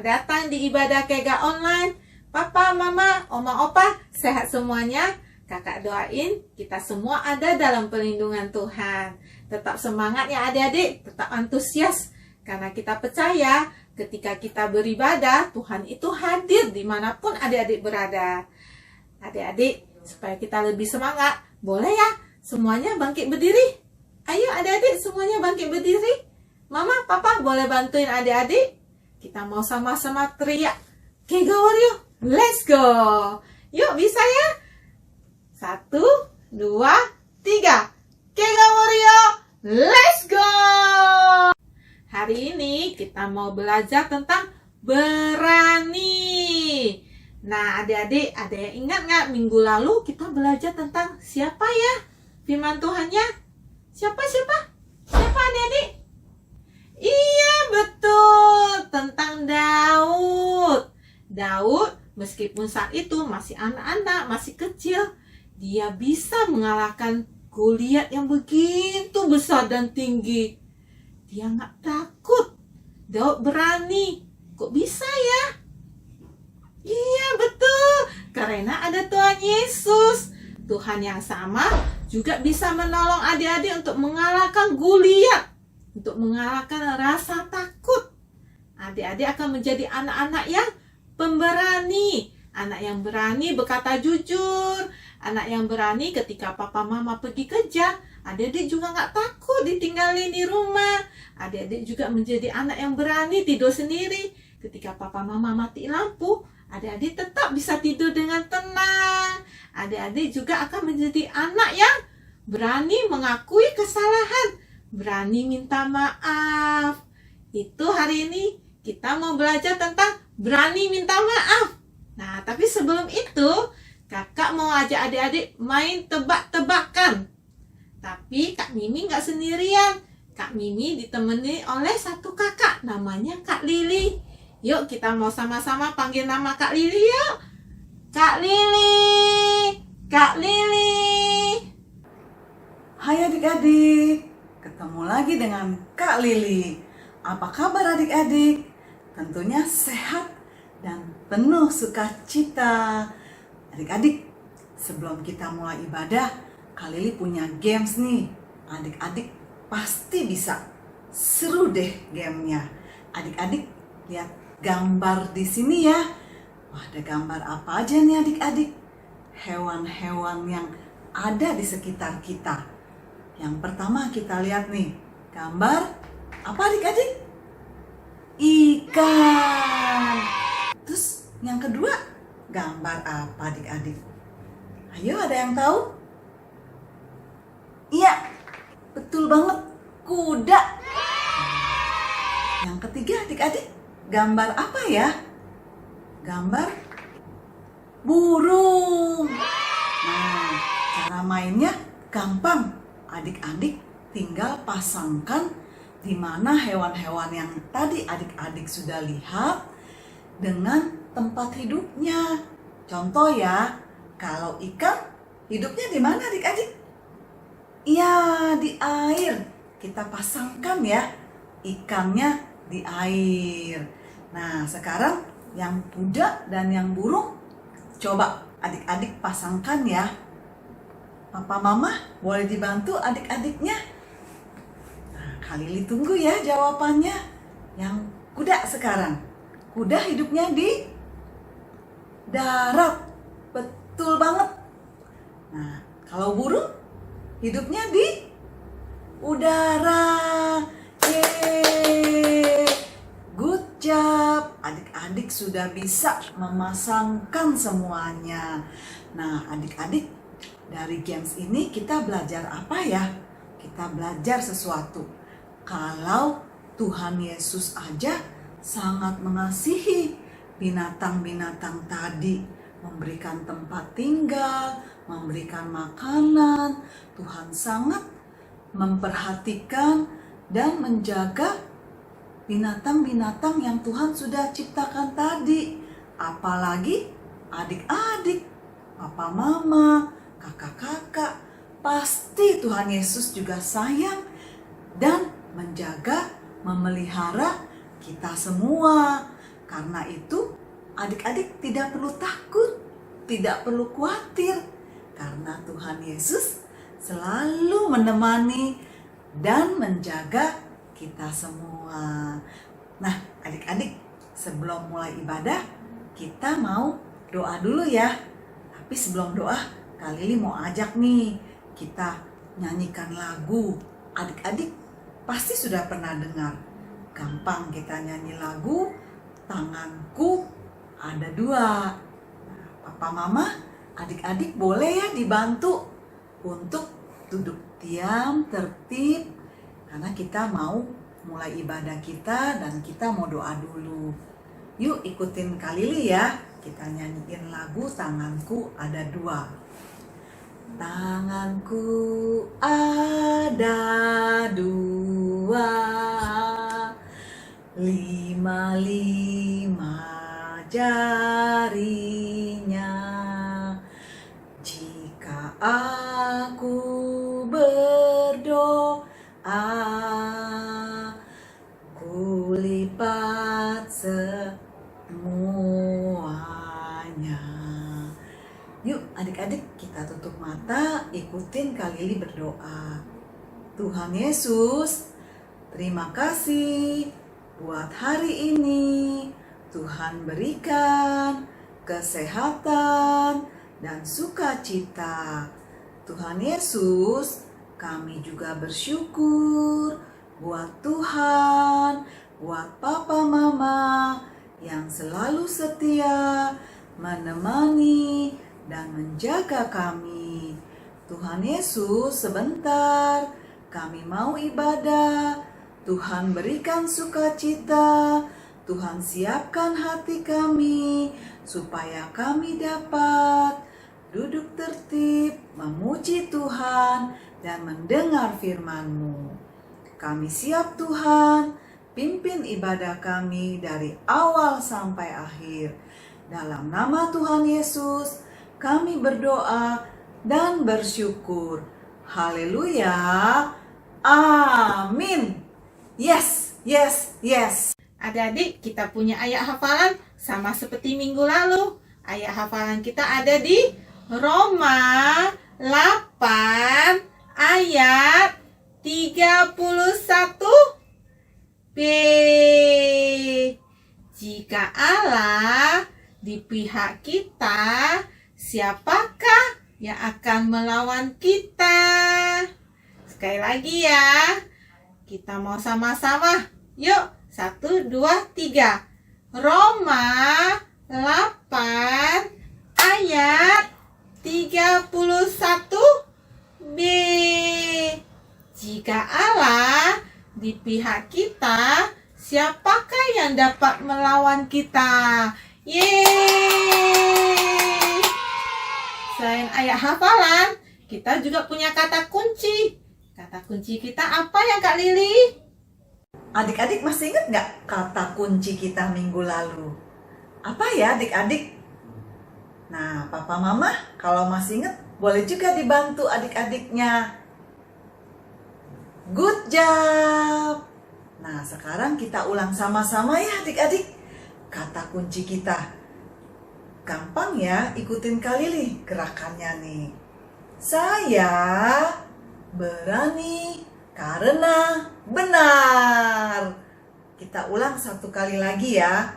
Selamat datang di ibadah Kega Online. Papa, Mama, Oma, Opa, sehat semuanya? Kakak doain kita semua ada dalam perlindungan Tuhan. Tetap semangat ya adik-adik, tetap antusias. Karena kita percaya ketika kita beribadah, Tuhan itu hadir dimanapun adik-adik berada. Adik-adik, supaya kita lebih semangat, boleh ya semuanya bangkit berdiri? Ayo adik-adik semuanya bangkit berdiri. Mama, Papa boleh bantuin adik-adik? Kita mau sama-sama teriak, Kega Warrior, let's go! Yuk, bisa ya? 1, 2, 3. Kega Warrior, let's go! Hari ini kita mau belajar tentang berani. Nah, adik-adik, ada yang ingat nggak minggu lalu kita belajar tentang siapa ya firman Tuhannya? Siapa? Siapa adik-adik? Iya, betul, tentang Daud. Daud, meskipun saat itu masih anak-anak, masih kecil, dia bisa mengalahkan Goliat yang begitu besar dan tinggi. Dia nggak takut. Daud berani. Kok bisa ya? Iya, betul. Karena ada Tuhan Yesus. Tuhan yang sama juga bisa menolong adik-adik untuk mengalahkan Goliat. Untuk mengalahkan rasa takut. Adik-adik akan menjadi anak-anak yang pemberani. Anak yang berani berkata jujur. Anak yang berani ketika papa mama pergi kerja. Adik-adik juga nggak takut ditinggalin di rumah. Adik-adik juga menjadi anak yang berani tidur sendiri. Ketika papa mama mati lampu, adik-adik tetap bisa tidur dengan tenang. Adik-adik juga akan menjadi anak yang berani mengakui kesalahan. Berani minta maaf. Itu hari ini kita mau belajar tentang berani minta maaf. Nah, tapi sebelum itu, kakak mau ajak adik-adik main tebak-tebakan. Tapi Kak Mimi nggak sendirian. Kak Mimi ditemani oleh satu kakak, namanya Kak Lili. Yuk kita mau sama-sama panggil nama Kak Lili yuk. Kak Lili, Kak Lili. Hai adik-adik, ketemu lagi dengan Kak Lili. Apa kabar adik-adik? Tentunya sehat dan penuh sukacita. Adik-adik, sebelum kita mulai ibadah, Kak Lili punya games nih. Adik-adik pasti bisa. Seru deh gamenya. Adik-adik lihat gambar di sini ya. Wah, ada gambar apa aja nih adik-adik? Hewan-hewan yang ada di sekitar kita. Yang pertama kita lihat nih, gambar apa adik-adik? Ikan. Terus yang kedua, gambar apa adik-adik? Ayo, ada yang tahu? Iya, betul banget, kuda. Yang ketiga adik-adik, gambar apa ya? Gambar burung. Nah, cara mainnya gampang. Adik-adik tinggal pasangkan di mana hewan-hewan yang tadi adik-adik sudah lihat dengan tempat hidupnya. Contoh ya, kalau ikan hidupnya di mana adik-adik? Iya, di air. Kita pasangkan ya ikannya di air. Nah, sekarang yang kuda dan yang burung coba adik-adik pasangkan ya. Papa Mama boleh dibantu adik-adiknya. Nah, Kak Lili tunggu ya jawabannya. Yang kuda sekarang. Kuda hidupnya di darat. Betul banget. Nah, kalau burung hidupnya di udara. Yeay. Good job. Adik-adik sudah bisa memasangkan semuanya. Nah, adik-adik, dari games ini kita belajar apa ya? Kita belajar sesuatu. Kalau Tuhan Yesus aja sangat mengasihi binatang-binatang tadi, memberikan tempat tinggal, memberikan makanan. Tuhan sangat memperhatikan dan menjaga binatang-binatang yang Tuhan sudah ciptakan tadi. Apalagi adik-adik, papa mama, kakak-kakak, pasti Tuhan Yesus juga sayang dan menjaga, memelihara kita semua. Karena itu, adik-adik tidak perlu takut, tidak perlu khawatir, karena Tuhan Yesus selalu menemani dan menjaga kita semua. Nah, adik-adik, sebelum mulai ibadah, kita mau doa dulu ya. Tapi sebelum doa, Kak Lili mau ajak nih, kita nyanyikan lagu. Adik-adik pasti sudah pernah dengar. Gampang kita nyanyi lagu, tanganku ada dua. Nah, Papa Mama, adik-adik boleh ya dibantu untuk duduk diam, tertib, karena kita mau mulai ibadah kita dan kita mau doa dulu. Yuk ikutin Kak Lili ya, kita nyanyiin lagu Tanganku Ada Dua. Tanganku ada dua, lima jarinya. Jika aku berdoa, ku lipat semuanya. Yuk adik-adik, kita tutup mata, ikutin Kak Lili berdoa. Tuhan Yesus, terima kasih buat hari ini. Tuhan berikan kesehatan dan sukacita. Tuhan Yesus, kami juga bersyukur buat Tuhan, buat Papa Mama yang selalu setia menemani dan menjaga kami. Tuhan Yesus, sebentar kami mau ibadah. Tuhan berikan sukacita. Tuhan siapkan hati kami supaya kami dapat duduk tertib, memuji Tuhan dan mendengar firman-Mu. Kami siap Tuhan, pimpin ibadah kami dari awal sampai akhir. Dalam nama Tuhan Yesus, kami berdoa dan bersyukur. Haleluya. Amin. Yes, yes, yes. Adik-adik, kita punya ayat hafalan sama seperti minggu lalu. Ayat hafalan kita ada di Roma 8 ayat 31b. Jika Allah di pihak kita, siapakah yang akan melawan kita? Sekali lagi ya, kita mau sama-sama. Yuk, 1, 2, 3. Roma 8 ayat 31b. Jika Allah di pihak kita, siapakah yang dapat melawan kita? Yeay! Selain ayat hafalan, kita juga punya kata kunci. Kata kunci kita apa ya Kak Lili? Adik-adik masih ingat nggak kata kunci kita minggu lalu? Apa ya adik-adik? Nah, Papa Mama kalau masih ingat boleh juga dibantu adik-adiknya. Good job! Nah, sekarang kita ulang sama-sama ya adik-adik. Kata kunci kita. Gampang ya, ikutin Kak Lili gerakannya nih. Saya berani karena benar. Kita ulang satu kali lagi ya.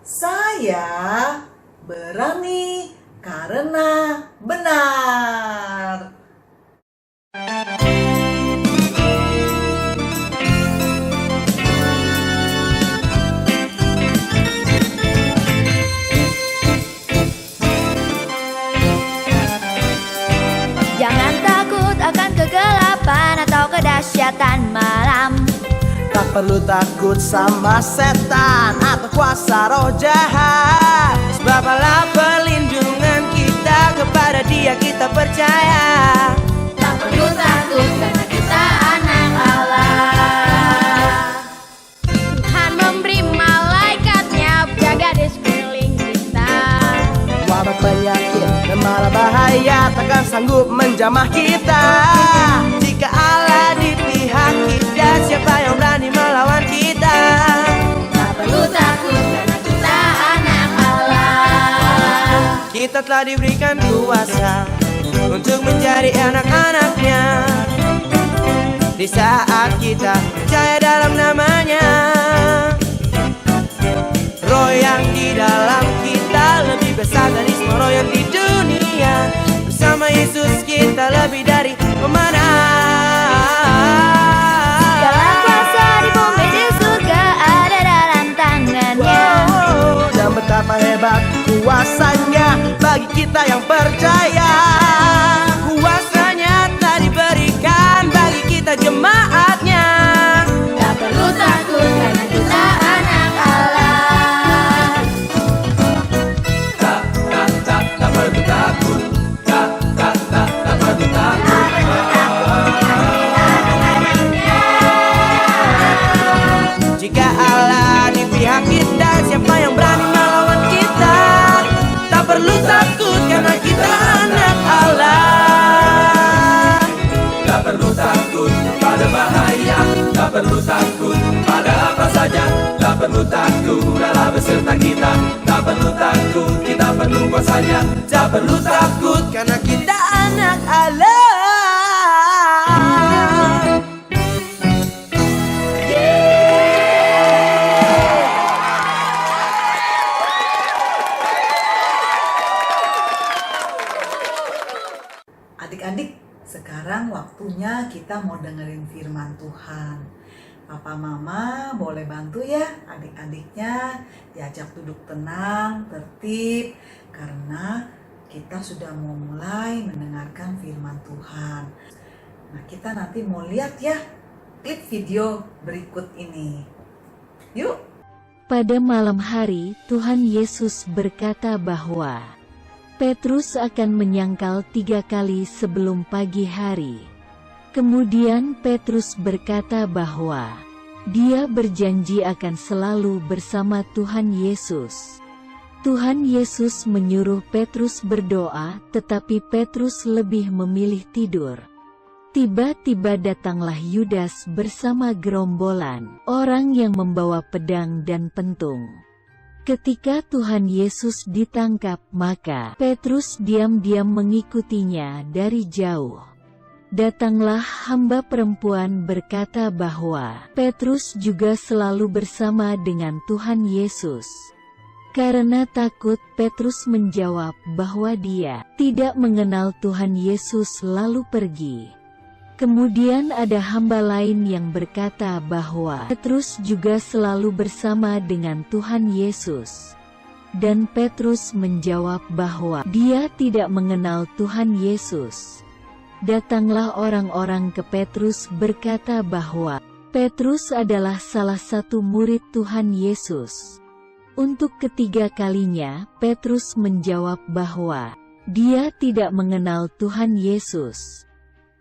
Saya berani karena benar. Jangan takut akan kegelapan atau kedahsyatan malam. Tak perlu takut sama setan atau kuasa roh jahat, sebab Allah perlindungan kita, kepada Dia kita percaya. Tak perlu takut karena kita anak Allah. Tuhan memberi malaikatnya jaga di sekeliling kita. Wabah penyakit dan mara bahaya takkan sanggup menjamah kita. Jika Allah di pihak kita, siapa yang berani melawan kita? Tak perlu takut karena kita Kita telah diberikan kuasa untuk menjadi anak-anaknya. Di saat kita percaya dalam namanya, roh yang di dalam kita lebih besar dari semua roh yang di dunia. Bersama Yesus kita lebih dari pemenang. Segala kuasa di bumi di surga ada dalam tangannya. Dan betapa hebat kuasanya bagi kita yang percaya. Kuasanya telah diberikan bagi kita jemaatnya. Tak perlu takut karena kita anak Allah. Tak perlu takut. Tak perlu takut. Jika Allah di pihak kita, siapa yang berani melawan kita? Tak perlu takut karena kita anak Allah. Tak perlu takut pada bahaya. Tak perlu takut pada apa saja. Tak perlu takut Allah beserta kita. Tak perlu takut, kita perlu kuasanya. Tak perlu takut karena kita anak Allah. Adik-adik, sekarang waktunya kita mau dengerin firman Tuhan. Papa Mama boleh bantu ya adik-adiknya diajak duduk tenang, tertib, karena kita sudah mau mulai mendengarkan firman Tuhan. Nah, kita nanti mau lihat ya klip video berikut ini. Yuk. Pada malam hari, Tuhan Yesus berkata bahwa Petrus akan menyangkal 3 kali sebelum pagi hari. Kemudian Petrus berkata bahwa dia berjanji akan selalu bersama Tuhan Yesus. Tuhan Yesus menyuruh Petrus berdoa, tetapi Petrus lebih memilih tidur. Tiba-tiba datanglah Yudas bersama gerombolan orang yang membawa pedang dan pentung. Ketika Tuhan Yesus ditangkap, maka Petrus diam-diam mengikutinya dari jauh. Datanglah hamba perempuan berkata bahwa Petrus juga selalu bersama dengan Tuhan Yesus. Karena takut, Petrus menjawab bahwa dia tidak mengenal Tuhan Yesus lalu pergi. Kemudian ada hamba lain yang berkata bahwa Petrus juga selalu bersama dengan Tuhan Yesus. Dan Petrus menjawab bahwa dia tidak mengenal Tuhan Yesus. Datanglah orang-orang ke Petrus berkata bahwa Petrus adalah salah satu murid Tuhan Yesus. Untuk ketiga kalinya, Petrus menjawab bahwa dia tidak mengenal Tuhan Yesus.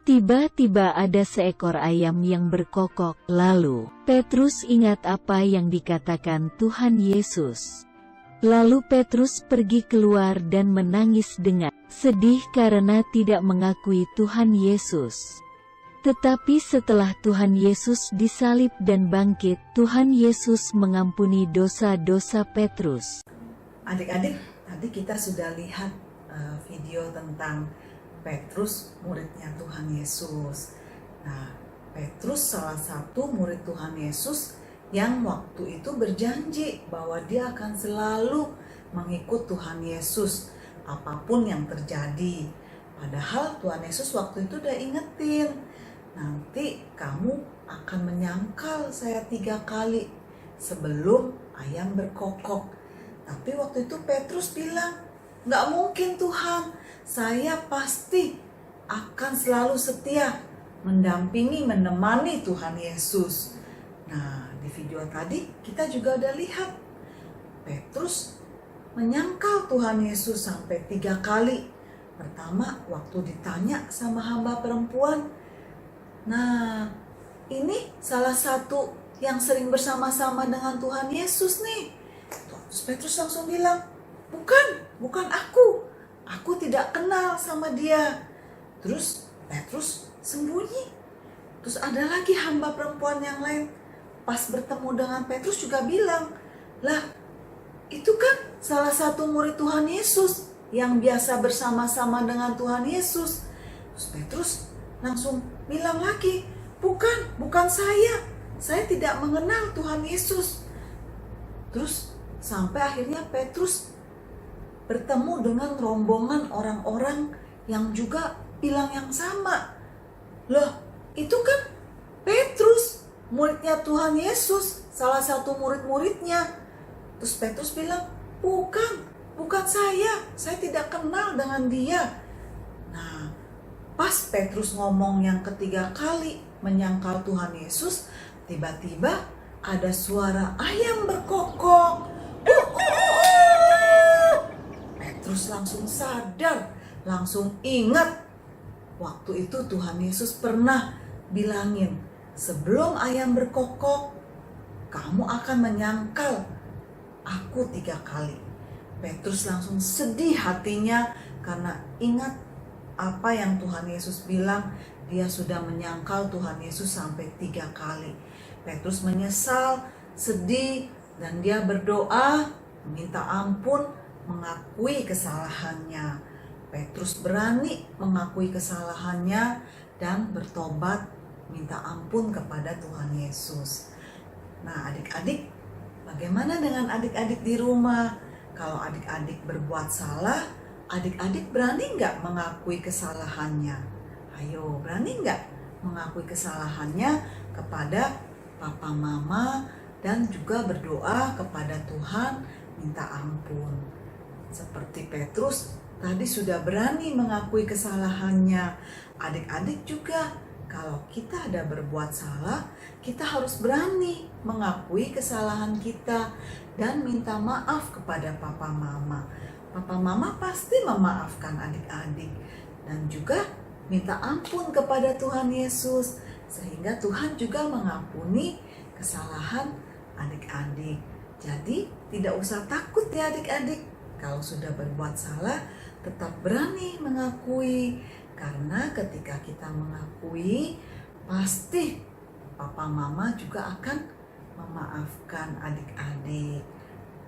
Tiba-tiba ada seekor ayam yang berkokok. Lalu, Petrus ingat apa yang dikatakan Tuhan Yesus. Lalu Petrus pergi keluar dan menangis dengan sedih karena tidak mengakui Tuhan Yesus. Tetapi setelah Tuhan Yesus disalib dan bangkit, Tuhan Yesus mengampuni dosa-dosa Petrus. Adik-adik, tadi kita sudah lihat video tentang Petrus, muridnya Tuhan Yesus. Nah, Petrus salah satu murid Tuhan Yesus yang waktu itu berjanji bahwa dia akan selalu mengikut Tuhan Yesus apapun yang terjadi. Padahal Tuhan Yesus waktu itu udah ingetin, nanti kamu akan menyangkal saya 3 kali sebelum ayam berkokok. Tapi waktu itu Petrus bilang, nggak mungkin Tuhan, saya pasti akan selalu setia mendampingi, menemani Tuhan Yesus. Nah, di video tadi kita juga udah lihat Petrus menyangkal Tuhan Yesus sampai 3 kali. Pertama, waktu ditanya sama hamba perempuan. Nah, ini salah satu yang sering bersama-sama dengan Tuhan Yesus nih. Terus Petrus langsung bilang, bukan aku. Aku tidak kenal sama dia. Terus Petrus sembunyi. Terus ada lagi hamba perempuan yang lain. Pas bertemu dengan Petrus juga bilang, lah itu kan salah satu murid Tuhan Yesus. yang biasa bersama-sama dengan Tuhan Yesus. Terus Petrus langsung bilang lagi, bukan saya. Saya tidak mengenal Tuhan Yesus. Terus sampai akhirnya Petrus bertemu dengan rombongan orang-orang yang juga bilang yang sama. Loh, itu kan Petrus, muridnya Tuhan Yesus, salah satu murid-muridnya. Terus Petrus bilang, bukan saya tidak kenal dengan dia. Nah, pas Petrus ngomong yang ketiga kali menyangkal Tuhan Yesus, tiba-tiba ada suara ayam berkokok. Petrus langsung sadar, langsung ingat. Waktu itu Tuhan Yesus pernah bilangin, sebelum ayam berkokok, kamu akan menyangkal aku 3 kali. Petrus langsung sedih hatinya karena ingat apa yang Tuhan Yesus bilang, dia sudah menyangkal Tuhan Yesus sampai 3 kali. Petrus menyesal, sedih, dan dia berdoa, minta ampun, mengakui kesalahannya. Petrus berani mengakui kesalahannya dan bertobat, minta ampun kepada Tuhan Yesus. Nah, adik-adik, bagaimana dengan adik-adik di rumah? Kalau adik-adik berbuat salah, adik-adik berani nggak mengakui kesalahannya? Ayo, berani nggak mengakui kesalahannya kepada papa mama dan juga berdoa kepada Tuhan, minta ampun. Seperti Petrus tadi sudah berani mengakui kesalahannya. Adik-adik juga, kalau kita ada berbuat salah, kita harus berani mengakui kesalahan kita dan minta maaf kepada papa mama. Papa mama pasti memaafkan adik-adik dan juga minta ampun kepada Tuhan Yesus, sehingga Tuhan juga mengampuni kesalahan adik-adik. Jadi tidak usah takut ya adik-adik. Kalau sudah berbuat salah, tetap berani mengakui. Karena ketika kita mengakui, pasti papa mama juga akan memaafkan adik-adik.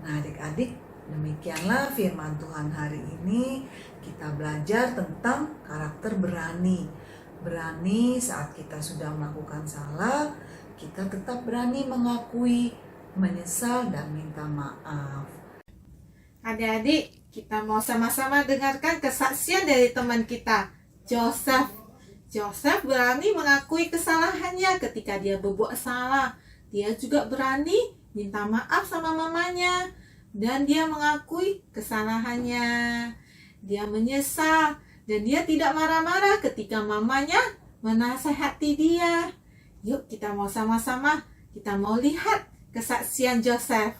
Nah adik-adik, demikianlah firman Tuhan hari ini. Kita belajar tentang karakter berani. Berani saat kita sudah melakukan salah, kita tetap berani mengakui, menyesal, dan minta maaf. Adik-adik, kita mau sama-sama dengarkan kesaksian dari teman kita, Joseph. Joseph berani mengakui kesalahannya ketika dia berbuat salah. Dia juga berani minta maaf sama mamanya. Dan dia mengakui kesalahannya. Dia menyesal. Dan dia tidak marah-marah ketika mamanya menasehati dia. Yuk kita mau sama-sama, kita mau lihat kesaksian Joseph.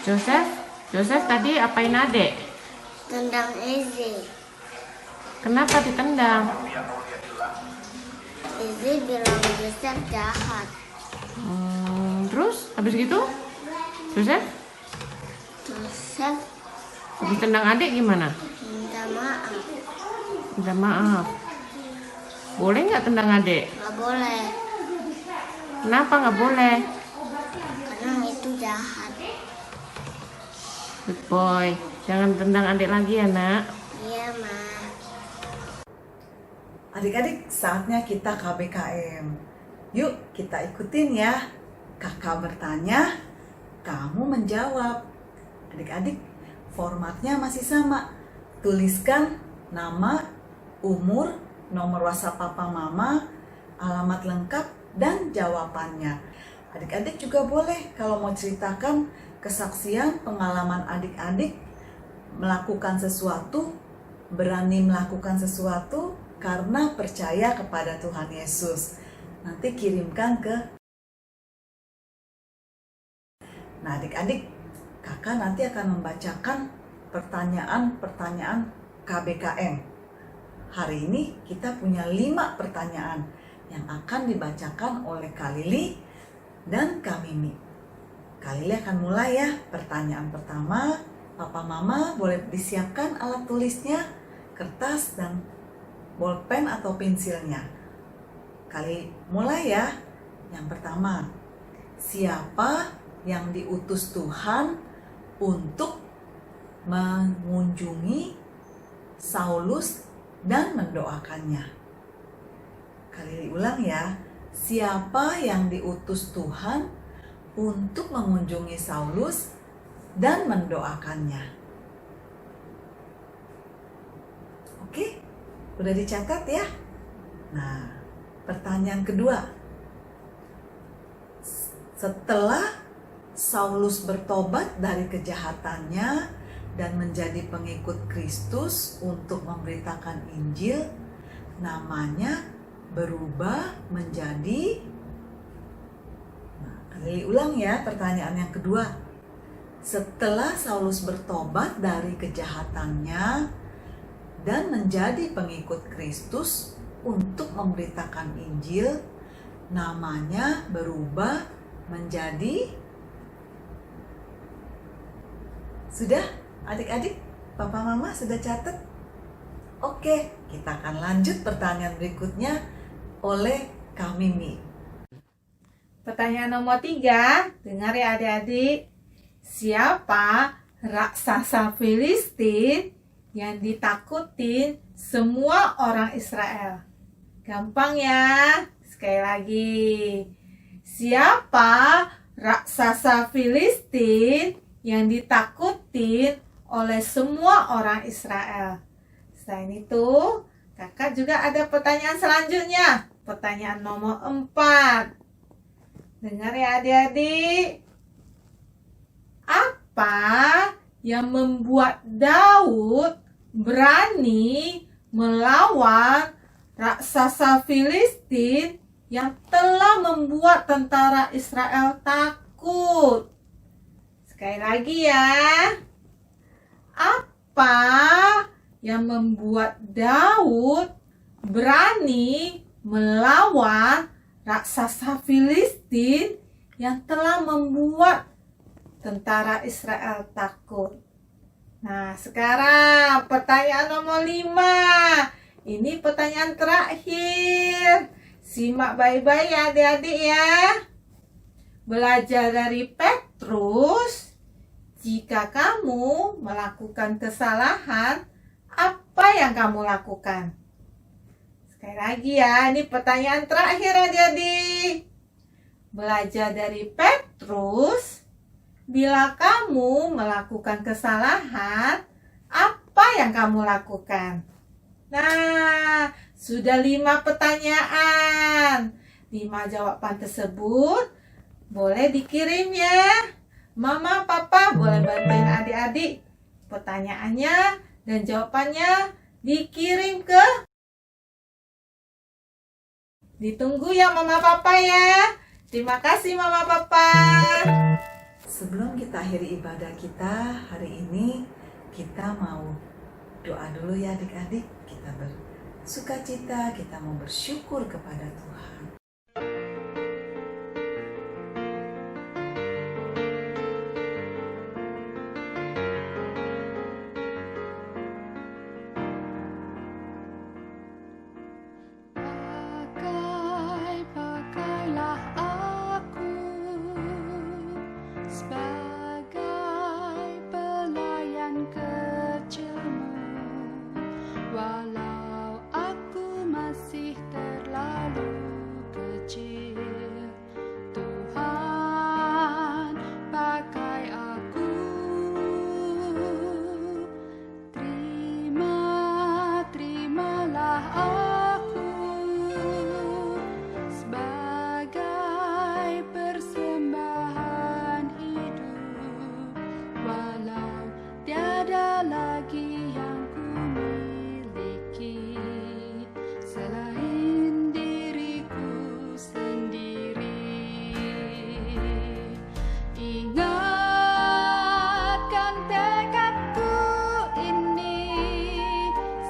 Joseph tadi apain adek? Tendang Eze. Kenapa ditendang? Eze bilang Joseph jahat. Terus habis gitu? Joseph habis tendang adek gimana? Minta maaf. Minta maaf. Boleh nggak tendang adek? Gak boleh, Kenapa nggak boleh? karena itu jahat. Good boy. Jangan tendang adek lagi ya nak. Iya, Ma. Adik-adik, saatnya kita KBKM. Yuk kita ikutin ya. Kakak bertanya, kamu menjawab. Adik-adik, formatnya masih sama. Tuliskan nama, umur, nomor WhatsApp papa mama, alamat lengkap, dan jawabannya. Adik-adik juga boleh kalau mau ceritakan kesaksian pengalaman adik-adik melakukan sesuatu, berani melakukan sesuatu karena percaya kepada Tuhan Yesus. Nanti kirimkan ke. Nah adik-adik, kakak nanti akan membacakan pertanyaan-pertanyaan KBKM. Hari ini kita punya 5 pertanyaan yang akan dibacakan oleh Kak Lili dan Kak Mimi. Kak Lili akan mulai ya. Pertanyaan pertama, Papa Mama boleh disiapkan alat tulisnya, kertas dan bolpen atau pensilnya. Kak Lili mulai ya. Yang pertama, siapa yang diutus Tuhan untuk mengunjungi Saulus dan mendoakannya. Kali ulang ya, siapa yang diutus Tuhan untuk mengunjungi Saulus dan mendoakannya? Oke, udah dicatat ya? Nah, pertanyaan kedua. Setelah Saulus bertobat dari kejahatannya dan menjadi pengikut Kristus untuk memberitakan Injil, namanya berubah menjadi... Nah, kali ulang ya pertanyaan yang kedua. Setelah Saulus bertobat dari kejahatannya dan menjadi pengikut Kristus untuk memberitakan Injil, namanya berubah menjadi... Sudah adik-adik, papa mama sudah catat? Oke, kita akan lanjut pertanyaan berikutnya oleh Kak Mimi. Pertanyaan nomor 3, dengar ya adik-adik. Siapa raksasa Filistin yang ditakutin semua orang Israel? Gampang ya. Sekali lagi. Siapa raksasa Filistin yang ditakutin oleh semua orang Israel? Selain itu, kakak juga ada pertanyaan selanjutnya. Pertanyaan nomor 4. Dengar ya adik-adik. Apa yang membuat Daud berani melawan raksasa Filistin yang telah membuat tentara Israel takut? Sekali lagi ya. Apa yang membuat Daud berani melawan raksasa Filistin yang telah membuat tentara Israel takut? Nah, sekarang pertanyaan nomor 5. Ini pertanyaan terakhir. Simak baik-baik ya adik-adik ya. Belajar dari Petrus. Jika kamu melakukan kesalahan, apa yang kamu lakukan? Sekali lagi ya, ini pertanyaan terakhir adik-adik. Belajar dari Petrus. Bila kamu melakukan kesalahan, apa yang kamu lakukan? Nah, sudah 5 pertanyaan. 5 jawaban tersebut boleh dikirim ya. Mama, papa boleh bantuin adik-adik. Pertanyaannya dan jawabannya dikirim ke... Ditunggu ya mama papa ya. Terima kasih mama papa. Sebelum kita akhiri ibadah kita hari ini, kita mau doa dulu ya adik-adik. Kita bersukacita, kita mau bersyukur kepada Tuhan. Pakailah aku sebagai pelayan kecilmu, walau aku masih terlalu kecil. Tuhan, pakai aku. Terimalah aku sebagai persembahan hidup, walau tiada lagi yang ku miliki selain diriku sendiri. Ingatkan tekadku ini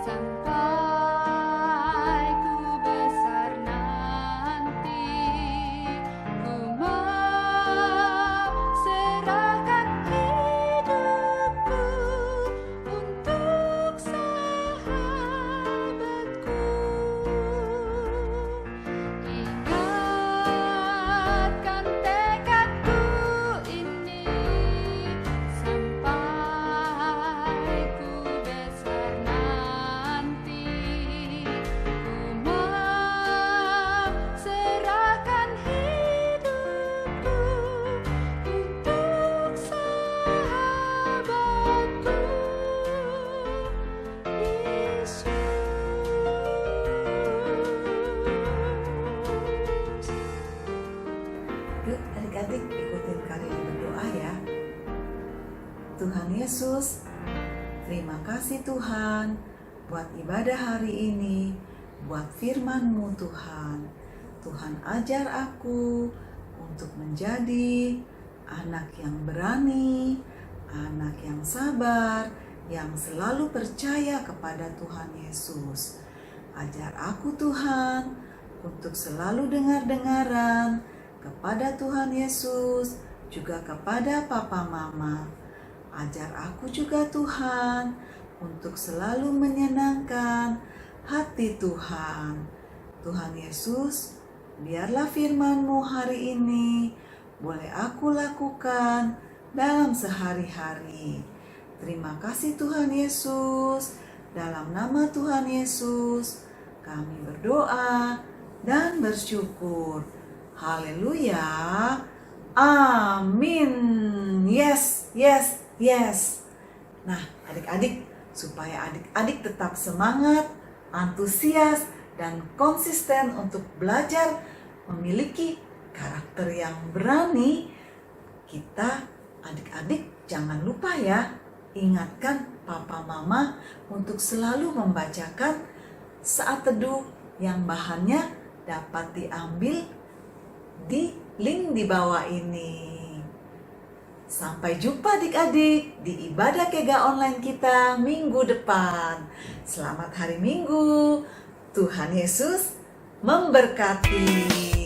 sampai ku besar nanti. Ku mau serahkan hidupku Tuhan Yesus. Terima kasih Tuhan buat ibadah hari ini, buat firman-Mu Tuhan. Tuhan ajar aku untuk menjadi anak yang berani, anak yang sabar, yang selalu percaya kepada Tuhan Yesus. Ajar aku Tuhan untuk selalu dengar-dengaran kepada Tuhan Yesus, juga kepada Papa Mama. Ajar aku juga Tuhan untuk selalu menyenangkan hati Tuhan. Tuhan Yesus, biarlah firman-Mu hari ini boleh aku lakukan dalam sehari-hari. Terima kasih Tuhan Yesus. Dalam nama Tuhan Yesus, kami berdoa dan bersyukur. Haleluya. Amin. Yes, yes, yes. Nah, adik-adik, supaya adik-adik tetap semangat, antusias, dan konsisten untuk belajar memiliki karakter yang berani, kita adik-adik jangan lupa ya, ingatkan Papa Mama untuk selalu membacakan saat teduh yang bahannya dapat diambil di link di bawah ini. Sampai jumpa adik-adik di ibadah Kega online kita minggu depan. Selamat hari Minggu. Tuhan Yesus memberkati.